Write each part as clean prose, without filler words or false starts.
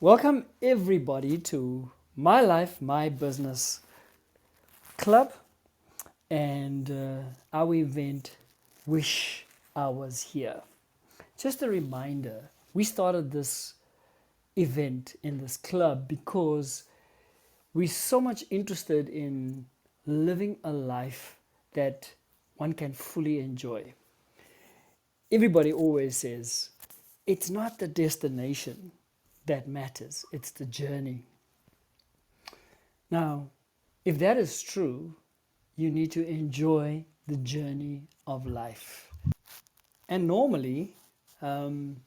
Welcome everybody to My Life, My Business Club and our event, Wish I Was Here. Just a reminder, we started this event in this club because we're so much interested in living a life that one can fully enjoy. Everybody always says, it's not the destination that matters, it's the journey. Now, if that is true, you need to enjoy the journey of life. And normally, we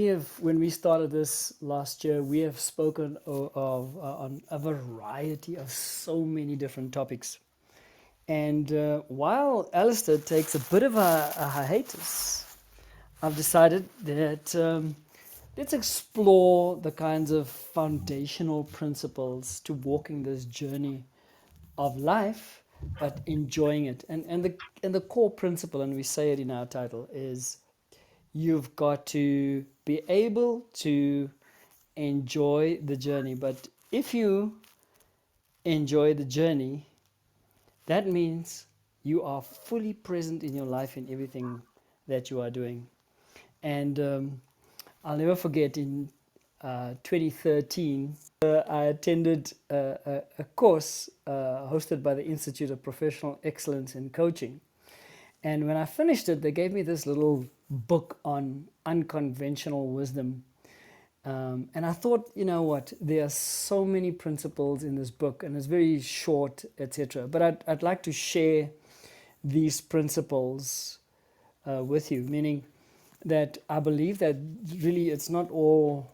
have, when we started this last year, we have spoken of on a variety of so many different topics. And while Alistair takes a bit of a hiatus, I've decided that let's explore the kinds of foundational principles to walking this journey of life, but enjoying it. And the core principle, and we say it in our title, is you've got to be able to enjoy the journey. But if you enjoy the journey, that means you are fully present in your life in everything that you are doing. And I'll never forget in 2013, I attended a course hosted by the Institute of Professional Excellence in Coaching. And when I finished it, they gave me this little book on unconventional wisdom. And I thought, you know what, there are so many principles in this book, and it's very short, etc. But I'd like to share these principles with you, meaning that I believe that really it's not all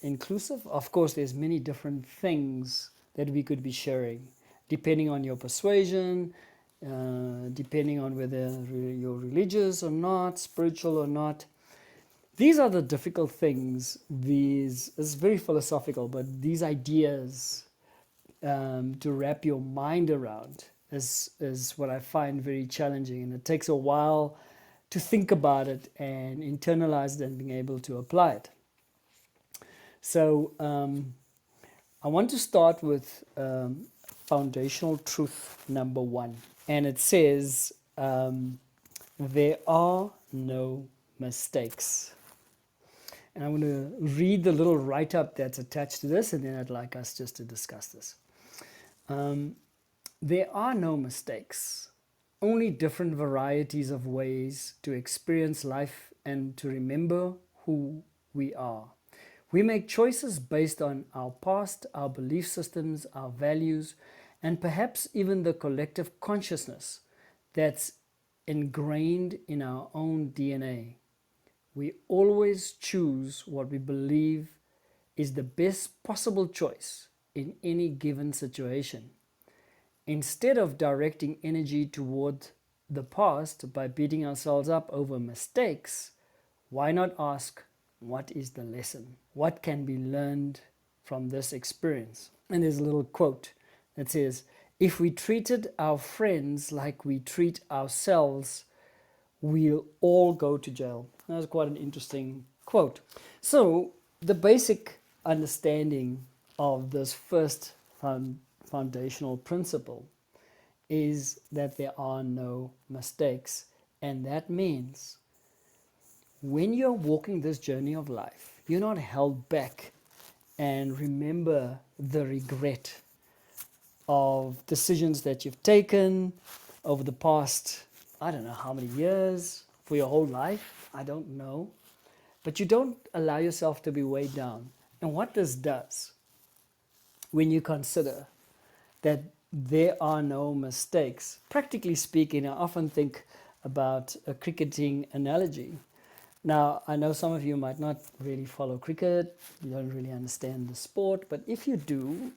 inclusive. Of course, there's many different things that we could be sharing, depending on your persuasion, depending on whether you're religious or not, spiritual or not. These are the difficult things. It's very philosophical, but these ideas to wrap your mind around is what I find very challenging, and it takes a while to think about it and internalize it and being able to apply it. So I want to start with foundational truth number 1. And it says, there are no mistakes. And I'm going to read the little write-up that's attached to this, and then I'd like us just to discuss this. There are no mistakes, only different varieties of ways to experience life and to remember who we are. We make choices based on our past, our belief systems, our values, and perhaps even the collective consciousness that's ingrained in our own DNA. We always choose what we believe is the best possible choice in any given situation. Instead of directing energy toward the past by beating ourselves up over mistakes, why not ask, what is the lesson? What can be learned from this experience? And there's a little quote that says, if we treated our friends like we treat ourselves, we'll all go to jail. That's quite an interesting quote. So the basic understanding of this first foundational principle is that there are no mistakes. And that means when you're walking this journey of life, you're not held back and remember the regret of decisions that you've taken over the past, I don't know how many years, for your whole life, I don't know. But you don't allow yourself to be weighed down. And what this does, when you consider that there are no mistakes, practically speaking, I often think about a cricketing analogy. Now, I know some of you might not really follow cricket, you don't really understand the sport, but if you do,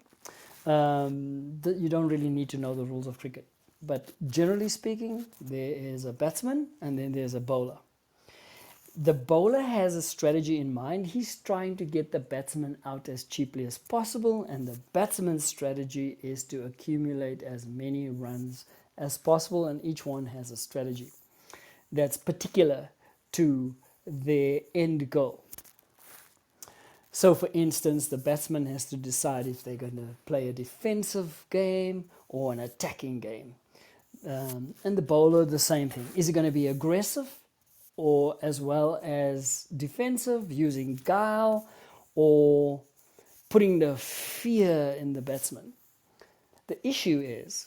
you don't really need to know the rules of cricket. But generally speaking, there is a batsman and then there's a bowler. The bowler has a strategy in mind. He's trying to get the batsman out as cheaply as possible, and the batsman's strategy is to accumulate as many runs as possible, and each one has a strategy that's particular to their end goal. So, for instance, the batsman has to decide if they're going to play a defensive game or an attacking game. And the bowler, the same thing. Is he going to be aggressive or as well as defensive, using guile or putting the fear in the batsman? The issue is,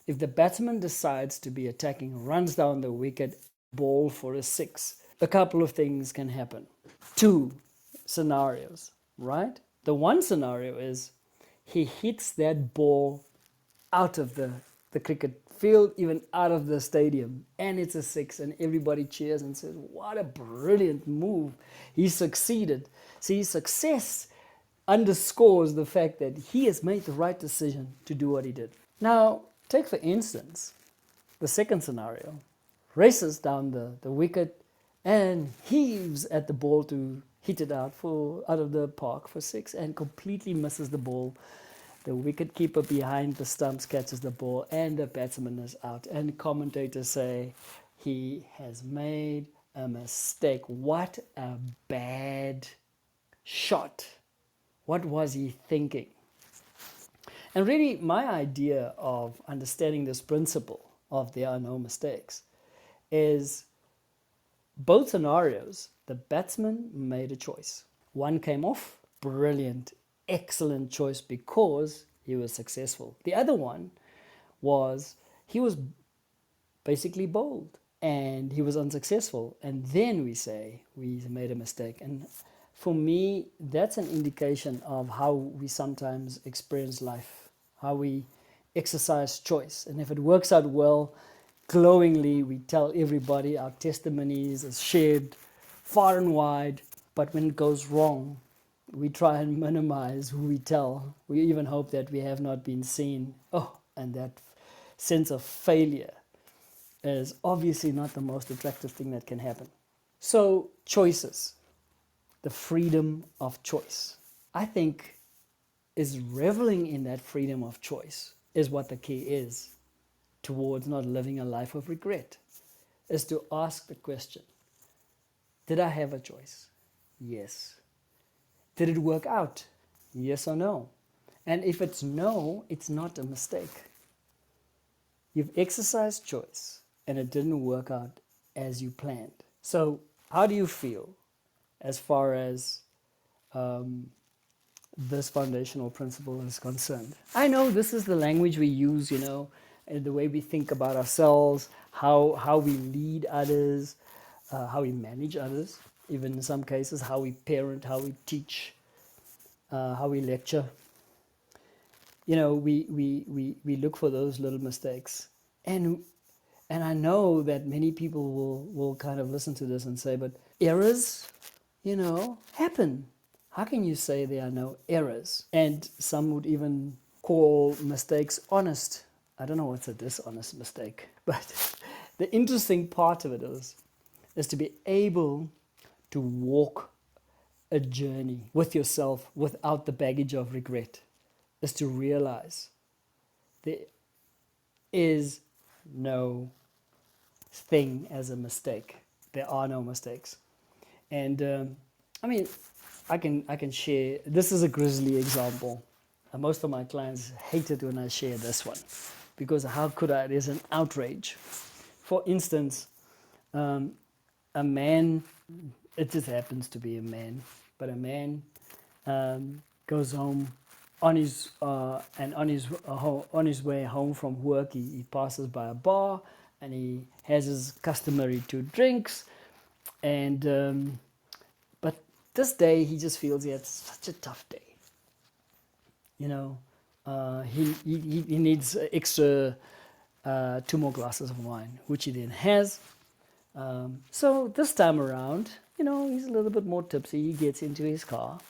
if the batsman decides to be attacking, runs down the wicket, ball for a six, a couple of things can happen. Two scenarios, right? The one scenario is he hits that ball out of the cricket field, even out of the stadium, and it's a six, and everybody cheers and says, what a brilliant move. He succeeded. See, success underscores the fact that he has made the right decision to do what he did. Now, take for instance, the second scenario. Races down the wicket and heaves at the ball to hit it out of the park for six and completely misses the ball. The wicketkeeper behind the stumps catches the ball and the batsman is out. And commentators say he has made a mistake. What a bad shot. What was he thinking? And really, my idea of understanding this principle of there are no mistakes is both scenarios, the batsman made a choice. One came off, brilliant, excellent choice because he was successful. The other one was he was basically bowled and he was unsuccessful. And then we say we made a mistake. And for me, that's an indication of how we sometimes experience life, how we exercise choice. And if it works out well, glowingly, we tell everybody, our testimonies are shared far and wide. But when it goes wrong, we try and minimize who we tell. We even hope that we have not been seen. Oh, and that sense of failure is obviously not the most attractive thing that can happen. So, choices, the freedom of choice, I think is reveling in that freedom of choice is what the key is towards not living a life of regret, is to ask the question, did I have a choice? Yes. Did it work out? Yes or no? And if it's no, it's not a mistake. You've exercised choice and it didn't work out as you planned. So how do you feel as far as this foundational principle is concerned? I know this is the language we use, and the way we think about ourselves, how we lead others, how we manage others, even in some cases, how we parent, how we teach, how we lecture. We look for those little mistakes. And I know that many people will kind of listen to this and say, but errors, happen. How can you say there are no errors? And some would even call mistakes honest. I don't know what's a dishonest mistake, but the interesting part of it is to be able to walk a journey with yourself without the baggage of regret, is to realize there is no thing as a mistake. There are no mistakes. And I can share, this is a grisly example. And most of my clients hate it when I share this one, because how could I? There's an outrage. For instance, a man, it just happens to be a man, but a man goes home on his way home from work. He passes by a bar and he has his customary 2 drinks, and but this day he just feels he had such a tough day. He needs extra 2 more glasses of wine, which he then has. So this time around, he's a little bit more tipsy. He gets into his car,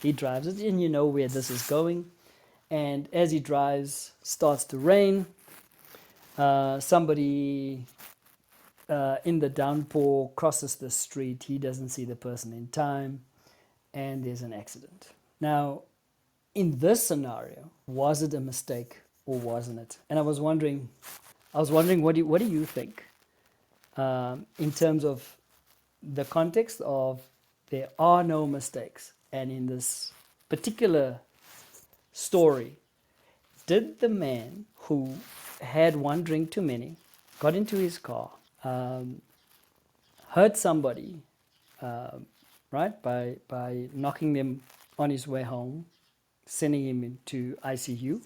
he drives it, and you know where this is going. And as he drives, starts to rain. Somebody in the downpour crosses the street. He doesn't see the person in time, and there's an accident. Now, in this scenario, was it a mistake or wasn't it? And I was wondering, what do you think in terms of the context of there are no mistakes? And in this particular story, did the man who had one drink too many, got into his car, um, hurt somebody, right, by knocking them on his way home, sending him into ICU,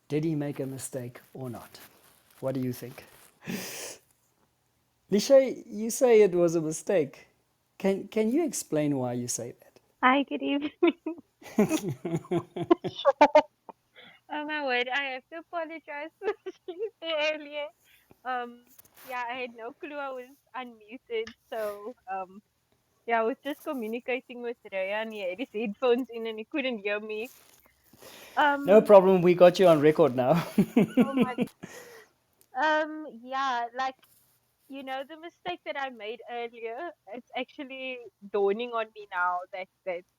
did he make a mistake or not? What do you think? Lishay, you say it was a mistake. Can you explain why you say Hi, good evening. Oh my word, I have to apologize for you there earlier. Um, yeah, I had no clue I was unmuted, so yeah, I was just communicating with Raya and he had his headphones in and he couldn't hear me. No Um, problem, we got you on record now. oh my, yeah, like the mistake that I made earlier, it's actually dawning on me now that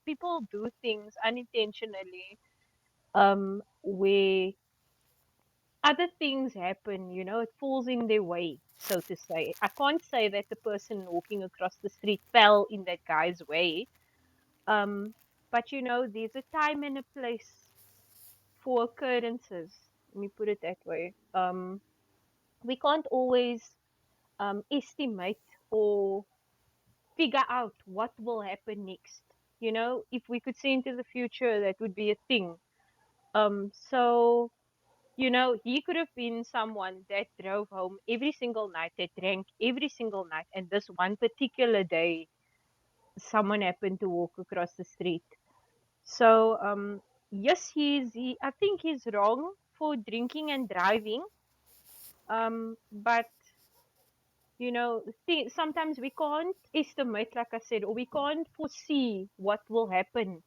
people do things unintentionally, where other things happen, it falls in their way, so to say. I can't say that the person walking across the street fell in that guy's way. Um, but there's a time and a place for occurrences. Let me put it that way. We can't always estimate or figure out what will happen next. If we could see into the future, that would be a thing. So he could have been someone that drove home every single night, that drank every single night, and this one particular day, someone happened to walk across the street. So, yes, I think he's wrong for drinking and driving. But sometimes we can't estimate, like I said, or we can't foresee what will happen.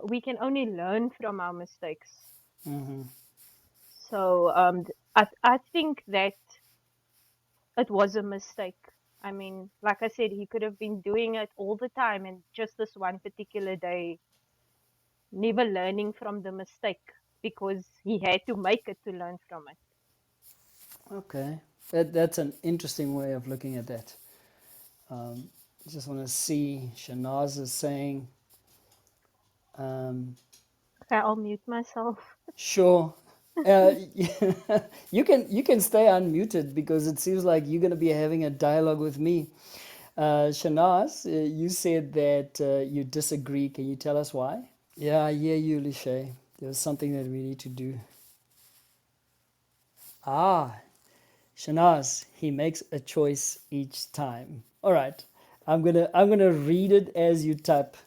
We can only learn from our mistakes. Mhm. So, I think that it was a mistake. I mean, like I said, he could have been doing it all the time and just this one particular day, never learning from the mistake because he had to make it to learn from it. Okay, that's an interesting way of looking at that. Um, just want to see Shanaz is saying, um, Okay, I'll mute myself. sure. You can stay unmuted because it seems like you're going to be having a dialogue with me. Shanaz, you said that you disagree. Can you tell us why? Yeah, I hear you, Lishay. There's something that we need to do. Ah, Shanaz, he makes a choice each time. All right, I'm gonna read it as you type,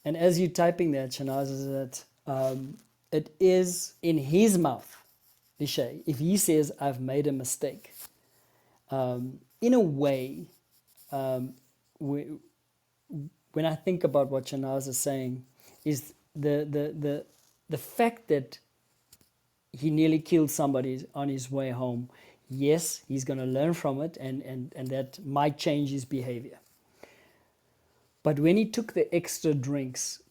and as you typing that, Shanaz, is that it is in his mouth, Lishay. If he says I've made a mistake, in a way, um, we, when I think about what Shanaz is saying, is the fact that he nearly killed somebody on his way home. Yes, he's going to learn from it, and that might change his behavior. But when he took the extra drinks,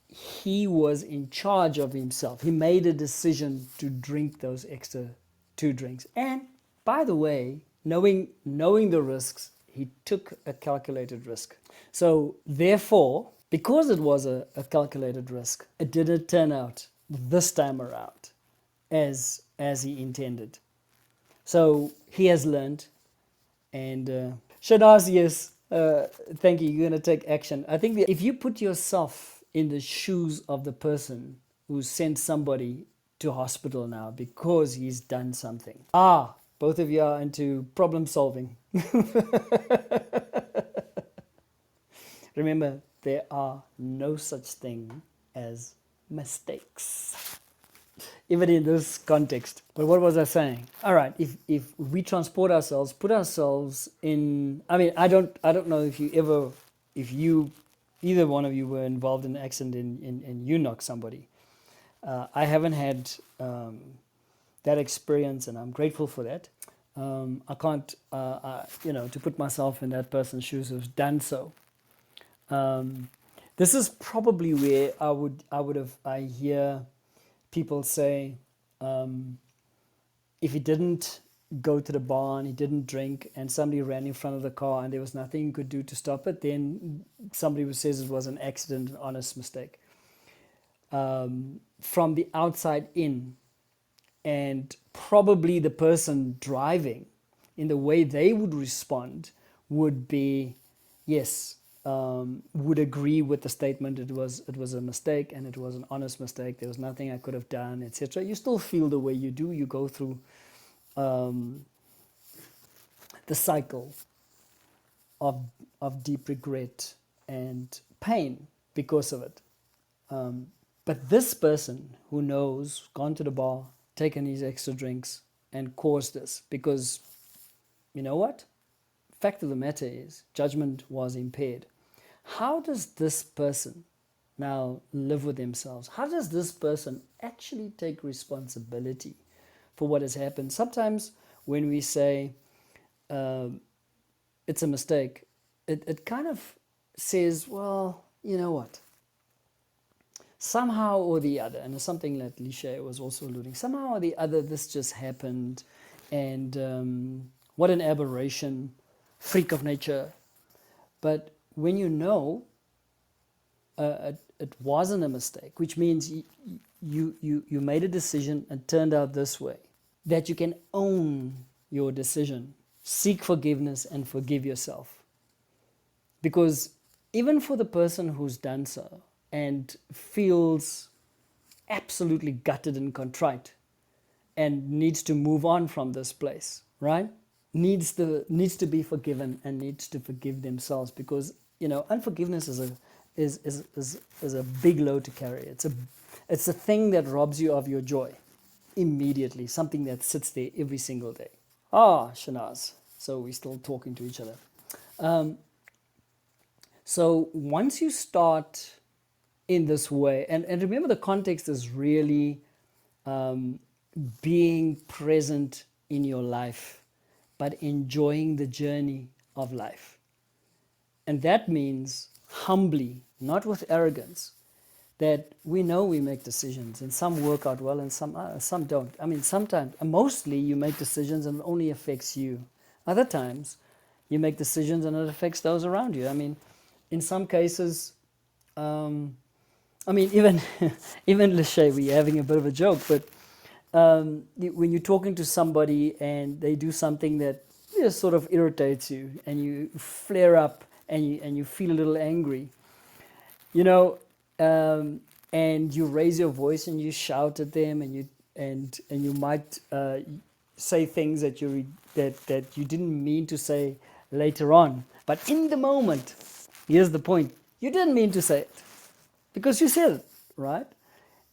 he was in charge of himself. He made a decision to drink those extra 2 drinks. And by the way, knowing the risks, he took a calculated risk. So therefore, because it was a calculated risk, it didn't turn out this time around as he intended. So he has learned, and Shanaz, yes, thank you. You're going to take action. I think that if you put yourself in the shoes of the person who sent somebody to hospital now because he's done something. Both of you are into problem solving. Remember, there are no such thing as mistakes, even in this context. But what was I saying? All right, if we transport ourselves, put ourselves in. I mean, I don't know if you, either one of you were involved in an accident and you knocked somebody. I haven't had that experience, and I'm grateful for that. I can't, to put myself in that person's shoes who's done so. Um, this is probably where I hear people say, if he didn't go to the bar and he didn't drink and somebody ran in front of the car and there was nothing he could do to stop it, then somebody says it was an accident, an honest mistake. From the outside in, and probably the person driving, in the way they would respond, would be, yes, would agree with the statement. It was a mistake and it was an honest mistake. There was nothing I could have done, etc. You still feel the way you do. You go through the cycle of deep regret and pain because of it. But this person who knows, gone to the bar, taken his extra drinks, and caused this, because you know what? Fact of the matter is, judgment was impaired. How does this person now live with themselves? How does this person actually take responsibility for what has happened? Sometimes when we say it's a mistake, it kind of says, well, you know what? Somehow or the other, and it's something that Lisha was also alluding, somehow or the other, this just happened, and what an aberration, freak of nature. But when you know it wasn't a mistake, which means you made a decision and turned out this way, that you can own your decision, seek forgiveness and forgive yourself. Because even for the person who's done so and feels absolutely gutted and contrite and needs to move on from this place, right? Needs to be forgiven and needs to forgive themselves, because unforgiveness is a big load to carry. It's a thing that robs you of your joy immediately, something that sits there every single day. Shanaz. So we're still talking to each other. So once you start in this way, and remember the context is really being present in your life, but enjoying the journey of life. And that means humbly, not with arrogance, that we know we make decisions and some work out well and some don't. I mean, sometimes, mostly you make decisions and it only affects you. Other times you make decisions and it affects those around you. I mean, in some cases, even even Lachey, we're having a bit of a joke, but when you're talking to somebody and they do something that just sort of irritates you and you flare up and you feel a little angry, and you raise your voice and you shout at them and you might say things that you didn't mean to say later on, but in the moment, here's the point: you didn't mean to say it because you said it, right?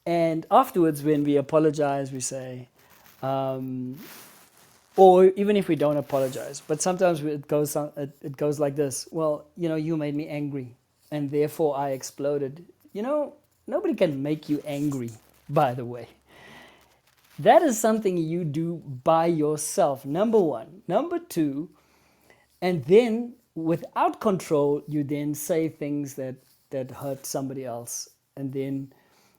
And afterwards, when we apologize, we say, or even if we don't apologize, but sometimes it goes like this: well, you made me angry, and therefore I exploded. Nobody can make you angry, by the way. That is something you do by yourself, number one. Number two, and then without control, you then say things that hurt somebody else, and then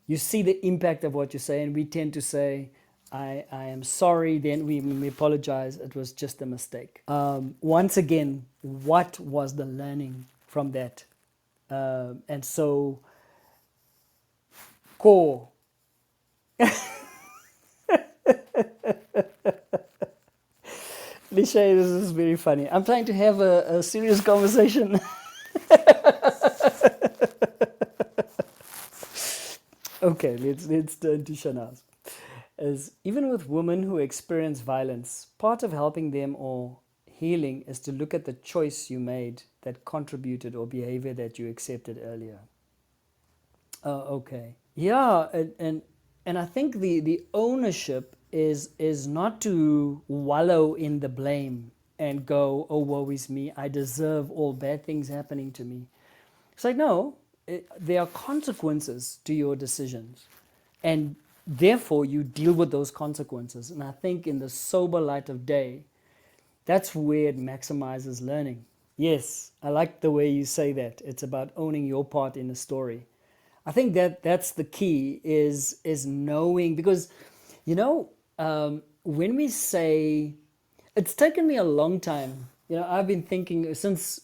you see the impact of what you say, and we tend to say, I am sorry, then we apologize, it was just a mistake. Once again, what was the learning from that? And so, core. Lishay, this is very funny. I'm trying to have a serious conversation. Okay, let's turn to Shanaz. As even with women who experience violence, part of helping them or healing is to look at the choice you made that contributed or behavior that you accepted earlier. Okay. Yeah, and I think the ownership is not to wallow in the blame and go, oh, woe is me, I deserve all bad things happening to me. It's like, no, there are consequences to your decisions. And therefore, you deal with those consequences. And I think in the sober light of day, that's where it maximizes learning. Yes, I like the way you say that. It's about owning your part in the story. I think that's the key is knowing, because, when we say It's taken me a long time. I've been thinking since,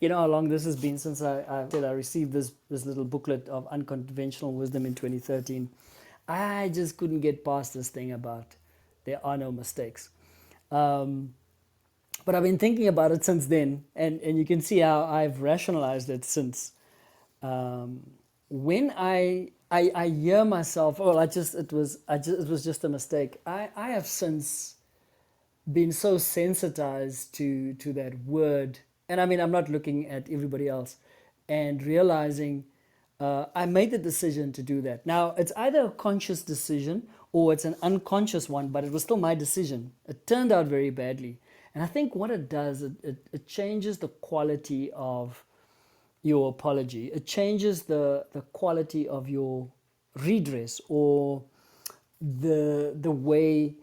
how long this has been since I said I received this little booklet of unconventional wisdom in 2013. I just couldn't get past this thing about there are no mistakes. Um, but I've been thinking about it since then, and you can see how I've rationalized it since. Um, when I hear myself, oh, it was just a mistake. I have since been so sensitized to that word, and I mean I'm not looking at everybody else, and realizing I made the decision to do that. Now it's either a conscious decision or it's an unconscious one, but it was still my decision. It turned out very badly, and I think what it does, it changes the quality of your apology. It changes the quality of your redress, or the way,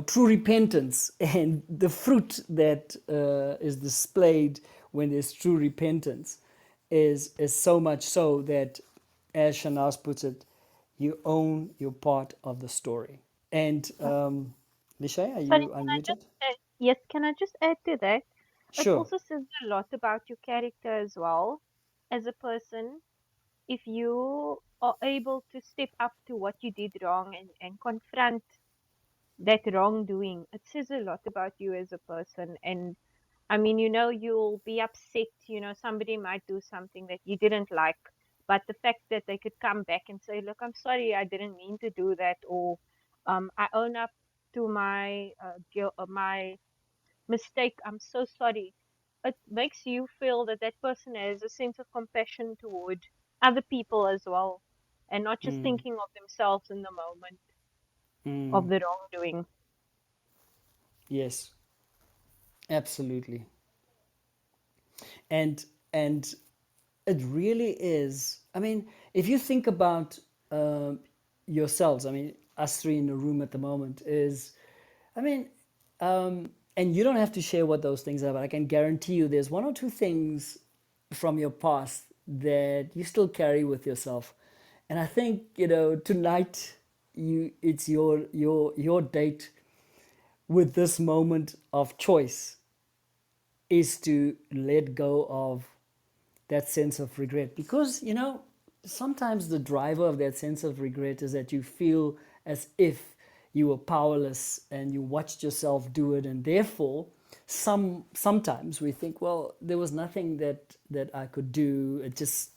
true repentance and the fruit that is displayed when there's true repentance is so much so that, as Shanaz puts it, you own your part of the story. And Lishay, are Sorry, you can I unmuted? just add, yes, can I just add to that? It Sure. also says a lot about your character as well as a person. If you are able to step up to what you did wrong and confront that wrongdoing, it says a lot about you as a person. And I mean, you'll be upset, somebody might do something that you didn't like, but the fact that they could come back and say, look, I'm sorry, I didn't mean to do that, or I own up to my mistake, I'm so sorry. It makes you feel that that person has a sense of compassion toward other people as well, and not just Mm, thinking of themselves in the moment mm, of the wrongdoing. yes, absolutely. And it really is. I mean, if you think about yourselves, I mean, us three in the room at the moment is, I mean, and you don't have to share what those things are, but I can guarantee you there's one or two things from your past that you still carry with yourself. And I think, tonight it's your date with this moment of choice is to let go of that sense of regret, because sometimes the driver of that sense of regret is that you feel as if you were powerless and you watched yourself do it, and therefore sometimes we think, well, there was nothing that I could do, it just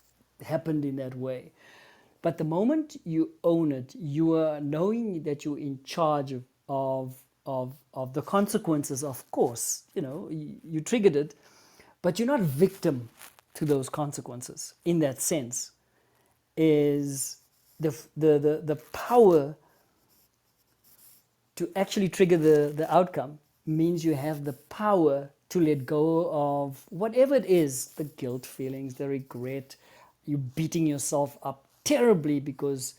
happened in that way. But the moment you own it, you are knowing that you're in charge of the consequences. Of course, you triggered it, but you're not victim to those consequences. In that sense, is the power to actually trigger the outcome means you have the power to let go of whatever it is, the guilt feelings, the regret, you beating yourself up terribly because,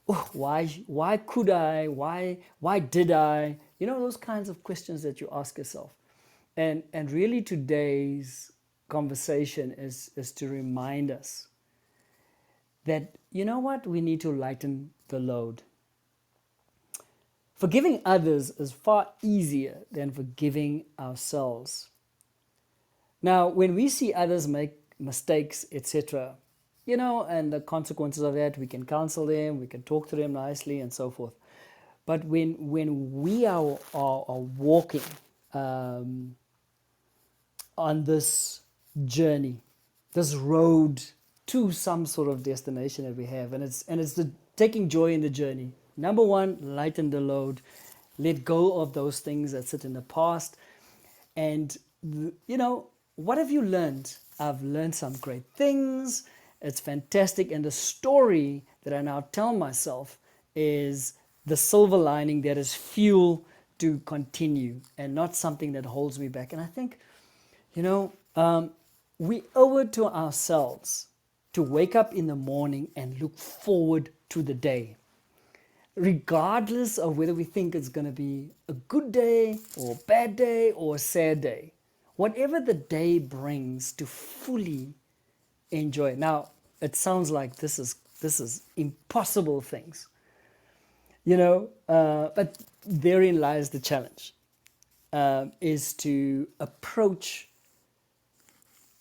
oh, why could I, why did I, those kinds of questions that you ask yourself. And really today's conversation is to remind us that, what, we need to lighten the load. Forgiving others is far easier than forgiving ourselves. Now, when we see others make mistakes, etc., and the consequences of that, we can counsel them, we can talk to them nicely, and so forth. But when we are walking um, on this journey, this road to some sort of destination that we have, and it's the taking joy in the journey. Number one, lighten the load, let go of those things that sit in the past, and what have you learned? I've learned some great things. It's fantastic, and the story that I now tell myself is the silver lining that is fuel to continue, and not something that holds me back. And I think you know, we owe it to ourselves to wake up in the morning and look forward to the day, regardless of whether we think it's going to be a good day or a bad day or a sad day. Whatever the day brings, to fully enjoy it. Now, it sounds like this is impossible things, but therein lies the challenge. is to approach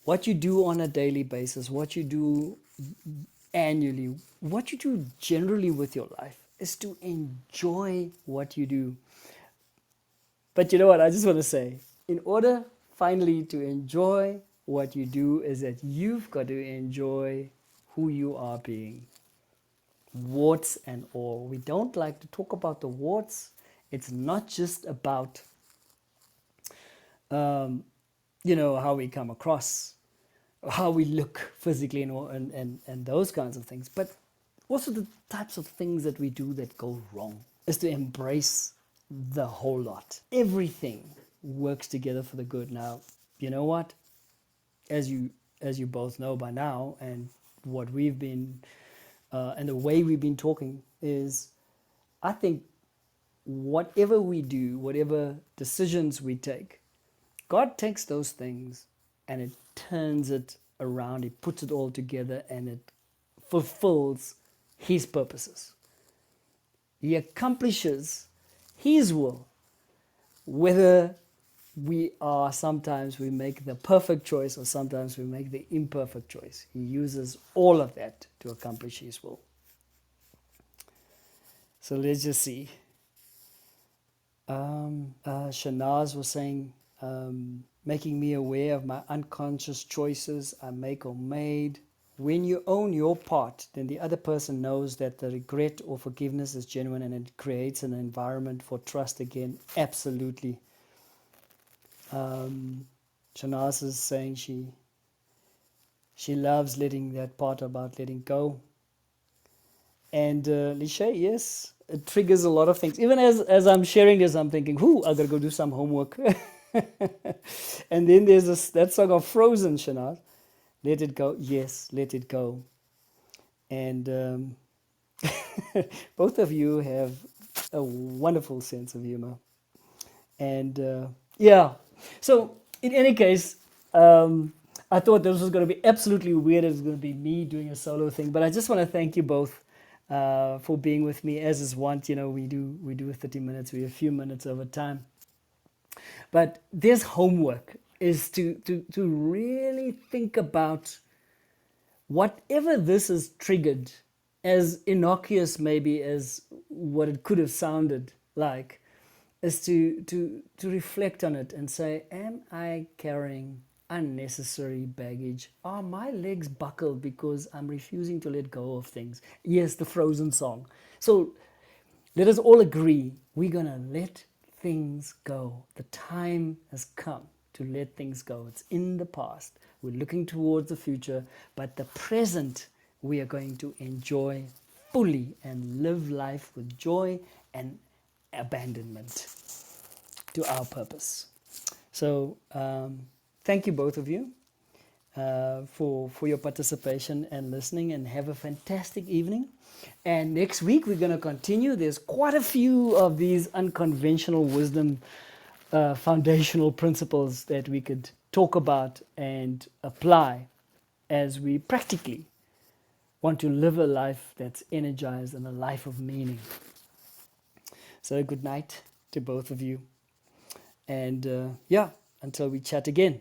what you do on a daily basis, what you do annually, what you do generally with your life, is to enjoy what you do. But you know what? I just want to say, in order finally to enjoy what you do, is that you've got to enjoy who you are being, warts and all. We don't like to talk about the warts. It's not just about, how we come across, how we look physically, and those kinds of things, but also the types of things that we do that go wrong, is to embrace the whole lot. Everything works together for the good. Now, you know what? As you both know by now, and what we've been and the way we've been talking is, I think whatever we do, whatever decisions we take, God takes those things and it turns it around. He puts it all together and it fulfills His purposes. He accomplishes His will, whether sometimes we make the perfect choice or sometimes we make the imperfect choice. He uses all of that to accomplish His will. So let's just see. Shanaz was saying, making me aware of my unconscious choices I make or made. When you own your part, then the other person knows that the regret or forgiveness is genuine, and it creates an environment for trust again. Absolutely. Shanaz is saying she loves letting that part about letting go. And Lisha, yes, it triggers a lot of things. Even as I'm sharing this, I'm thinking, I gotta go do some homework. And then there's that song of Frozen, Shanaz. Let it go. Yes, let it go. And both of you have a wonderful sense of humor. And yeah, so in any case, I thought this was going to be absolutely weird. It was going to be me doing a solo thing, but I just want to thank you both for being with me. As is wont, we do 30 minutes. We have a few minutes over time. But this homework is to really think about whatever this has triggered, as innocuous maybe as what it could have sounded like, is to reflect on it and say, am I carrying unnecessary baggage? Are my legs buckled because I'm refusing to let go of things? Yes, the Frozen song. So let us all agree, we're going to let things go. The time has come to let things go. It's in the past. We're looking towards the future, but the present we are going to enjoy fully and live life with joy and abandonment to our purpose. So thank you, both of you, for your participation and listening, and have a fantastic evening. And next week we're going to continue. There's quite a few of these unconventional wisdom foundational principles that we could talk about and apply as we practically want to live a life that's energized and a life of meaning. So good night to both of you. And until we chat again.